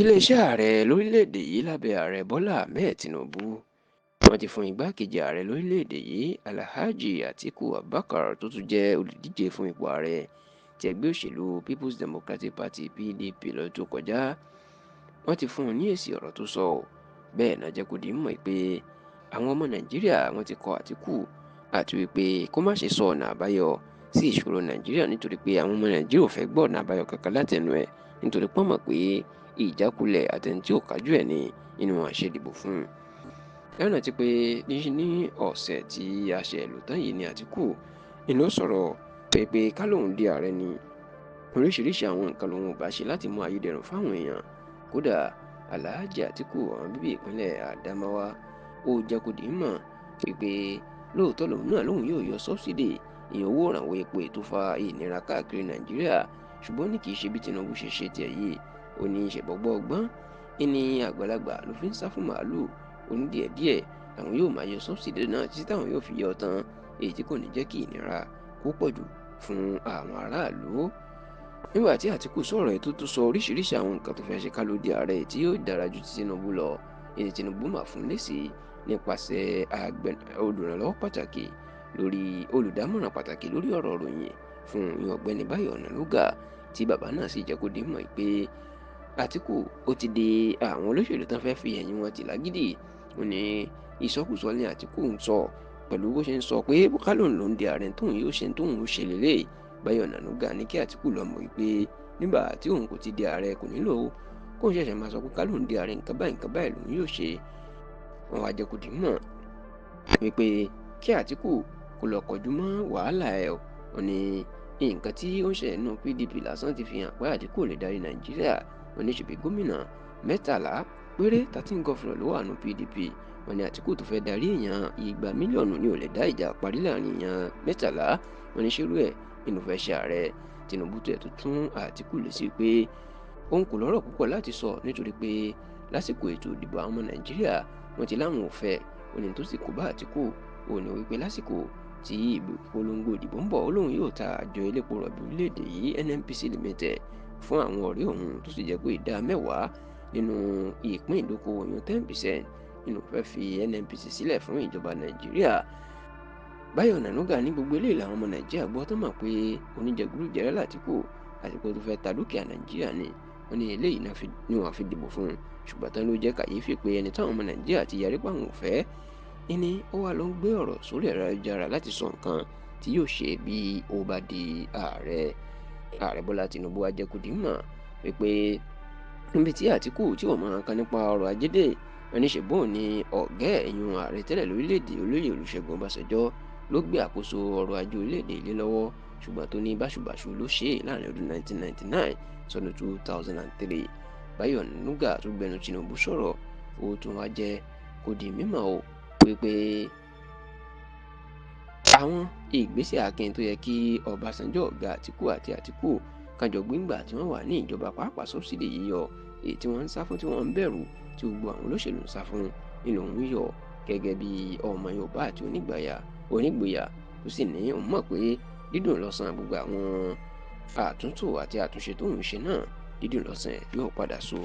iléeṣẹ́ ààrẹ lórílẹ̀‐èdè yìí lábẹ́ ààrẹ bọ́lá ahmed tinubu wọ́n ti fún igbákejì ààrẹ lórílẹ̀‐èdè yìí alhaji atiku abubakar tó tún jẹ́ olùdíje fún ipò ààrẹ ti ẹgbẹ́ òṣèlú people's democratic party pdp lọ́dún tó kọjá. wọ́n ti fún un ní èsì ọ̀rọ̀ tó sọ bẹ́ẹ̀ náà jẹ́ kó di mọ̀ pé àwọn ọmọ nàìjíríà wọ́n ti kọ àtìkù àti wípé kó má ṣe sọ ọ̀nà àbáyọ sí ìṣòro nàìjíríà nítorí pé àwọn ọmọ nàìjíríà ò fẹ́ gbọ́ ọ̀nà àbáyọ kankan látẹnu ẹ̀ nítorí pọ́n mọ̀ pé ìjákulẹ̀ àtẹni tí ò kájú ẹ̀ ní inú wọn ṣe dìbò fún un. ẹ rántí pé ní ọ̀sẹ̀ tí a ṣe lò tán yìí ni àtìkù inú sọ̀rọ̀ pé ká lóun di ààrẹ ni oríṣiríṣi àwọn nǹkan lòun ò bá ṣe láti mú ayédèrú fáwọn èèyàn. kódà alhaji atiku àwọn bíbí ìpínlẹ̀ adamawa ó jẹ́ kó di mọ̀ pé lóòótọ́ lòun náà lòun yóò yọ sọ́bsidì ìyẹn owó ìrànwọ́ epo ètò fa ìnira káàkiri nàìjíríà ṣùgbọ́n ní kì í ṣe bí tinubu ṣe ṣe tiẹ̀ yìí ó ní ìṣẹ̀bọ̀gbọ́ ọgbọ́n ní àgbàlagbà ló fi ń sá fún màálùú oní díẹ̀díẹ̀ àwọn yóò máa yọ sọ́bsidì náà títí táwọn yóò fi yọ tán èyí tí kò ní jẹ́ kí ìnira kó pọ̀ jù fún àwọn aráàlú. nígbà tí àtìkù sọ̀rọ̀ ẹ̀ tó tún sọ oríṣiríṣi àwọn nǹkan tó fẹ́ ṣe kálódé di ààrẹ tí yóò dára ju ti tinubu lọ èyí tinubu mà fún lésì nípasẹ̀ olùrànlọ́wọ́ pàtàkì olùdámọ̀ràn pàtàkì lórí ọ̀rọ̀ ròyìn fún ọ̀gbẹ́ni báyọ̀ ọ̀nànúgà tí bàbá náà sì jẹ́ kó dé mọ̀ pé àtìkù ó ti di àwọn olóṣèlú tán fẹ́ẹ́ fi ẹ̀yìn wọn tì lágídí. ó ní ìsọkúsọ ní àtìkù ń sọ pẹ̀lú bó ṣe ń sọ pé kálóun ló ń di ààrẹ tóun yóò ṣe lélẹ̀. báyọ̀ ọ̀nànúgà ní kí àtìkù lọ mọ̀ pé nígbà tí òun kò ti di ààrẹ kò nílò kóun ṣẹ̀ṣẹ̀ máa sọ pé kálóun di ààrẹ nǹkan báyìí lòun yóò ṣe. wọn wá jẹ́ kó dì mọ̀ wípé kí àtìkù kó lọ kọjú mọ́ wàhálà ẹ̀ ọ́ ní nǹkan tí ó ń ṣẹlẹ̀ nínú pdp lásán ti fi hàn pé àtìkù lè darí nàìjíríà. wọ́n ní ṣèbí gómìnà 13 péré 13 gọ́fúnà ló wà nínú pdp. wọ́n ní àtìkù tó fẹ́ darí èèyàn 200 mílíọ̀nù ni ò lè dá ìjà parí láàrin èèyàn 13. wọ́n ní ṣerú ẹ̀ nínú fẹ́ ṣe ààrẹ. tinubu tó ẹ̀ tó tún àtìkù lè sí pé òun kò lọ́rọ̀ púpọ̀ láti sọ nítorí pé lásìkò ètò ìdìbò àwọn ọmọ nàìjíríà wọ́n ti láwọn ò fẹ́ òní tó sì kó bá àtìkù òní wípé lásìkò tí ìpolongo ìdìbò ń bọ̀ ó lóun yóò ta àjọ elépo rọ̀bì orílẹ̀-èdè yìí nnpc limited fún àwọn ọ̀rẹ́ òun tó sì jẹ́ pé ìdá 10 nínú ìpín ìdókòwò yún 10% nínú fẹ́ fi nnpc sílẹ̀ fún ìjọba nàìjíríà. báyọ̀ ọ̀nànúgà ní gbogbo eléyìí làwọn ọmọ nàìjíríà gbọ́ tó mọ̀ pé oníjẹgúdújẹrá làtìkù àti pé tó fẹ́ ta dúkìá nàìjíríà ni wọ́n ní eléyìí ni wọ́n fi dìbò fún un. ṣùgbọ́n tán ló jẹ́ kàyéfì pé ẹni táwọn ọmọ nàìjíríà ti yarí pàwọn ò fẹ́ ní ó wà ló ń gbé ọ̀rọ̀ sórí ẹ̀rọ ayélujára láti sọ nǹkan tí yóò ṣe bí ó bá di ààrẹ bọ́lá tinubu wá jẹ́ kó di mọ̀ wípé níbi tí àtìkù tí ò mọ̀ kan nípa ọrọ̀ ajé dé oníṣègbọn ní ọ̀gá ẹ̀yìn ààrẹ tẹ́lẹ̀ lórílẹ̀‐èdè olóyè olùṣègùn ọbásanjọ́ ló gbé àkóso ọrọ̀ ajé orílẹ̀‐èdè ilé lọ́wọ́ ṣùgbọ́n tó ní báṣubàṣu ló ṣe láàrin ọdún 1999 sọdún 2003. báyọ̀ ọ̀nànúgà tó gbẹnu tinubu sọ̀rọ̀ ó tún wá jẹ́ kó di mímọ̀ o wípé àwọn ìgbésẹ̀ akin tó yẹ kí ọbásanjọ́ ọ̀gá àtìkù kájọ gbígbà tí wọ́n wà ní ìjọba pàápàá sọ́bsidì yíyọ èyí tí wọ́n ń sá fún tí wọ́n ń bẹ̀rù tí gbogbo àwọn olóṣèlú ń sá fún nínú òun yọ gẹ́gẹ́ bí ọmọ yorùbá àti onígboyà tó sì ní òun mọ̀ pé dídùn lọ́sàn gbogbo àwọn àtúntò àti àtúnṣe tó ń ṣe náà dídùn lọ́sàn yóò padà so.